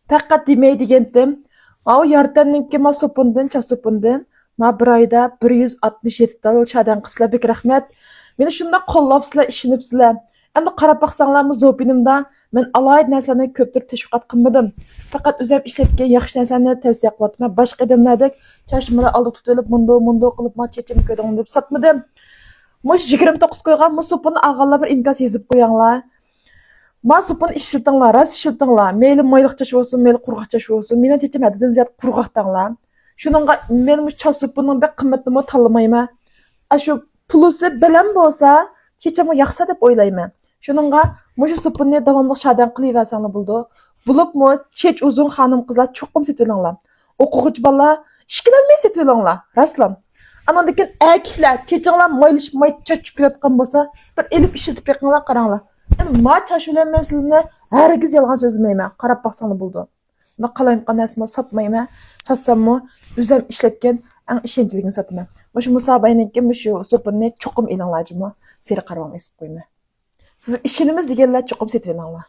Faqat demey degandim. O yardanninki ma sopundan, çasopundan. Ma bir ayda 167 dal şadan qıpsılar bek rahmat. Meni şunda qollapsılar, işinipsizlar. Endi qarab baqsanglarmı zopinimda men alayid narsani ko'pdir tashviqot qilmadim. Faqat o'zim ishlatgan yaxshi narsani tavsiya qilyapman. Boshqa odamlardek chashmani oldi tutilib, mundo qilib ma chechim ko'ding deb satmadim. Mush 29 qo'ygan musupini ag'anlar bir inkos yozib qo'yinglar. Ma supun ishirtinglar, ras ishirtinglar. Meyli mayliq chash bo'lsin, meyli qurg'oq chash bo'lsin. Meni chechim hadidan ziyod qurg'oqdanglar. Shuningga men mush chasupining bir qimmatini tanlamayman. Ashu pulusi bilan bo'lsa, chechimga yaxshi deb o'ylayman. Shuningga mush supuni davomli shadan qilaversanglar bo'ldi. Bulubmu chech uzun xonim qizlar cho'qim setilinglar. O'quvchi bolalar ishkilanmay setilinglar. Raslan. Andan keyin akishlar, chechinglar maylishmay chachib ketgan bo'lsa, bir elib ishitib beqinglar qaranglar. Endi ma chashulanmasligini hargiz yolg'on so'zlamayman. Qarab baqsanglar bo'ldi. Uni qalayim qanasmi sotmayman. Satsammi o'zim ishlatgan eng ishonchligini sotaman. Mushu musobayniki mushu supuni cho'qim elinglarjimi? Seri qarab qo'yma. Siz ishimiz deganlar cho'qim setib olinglar.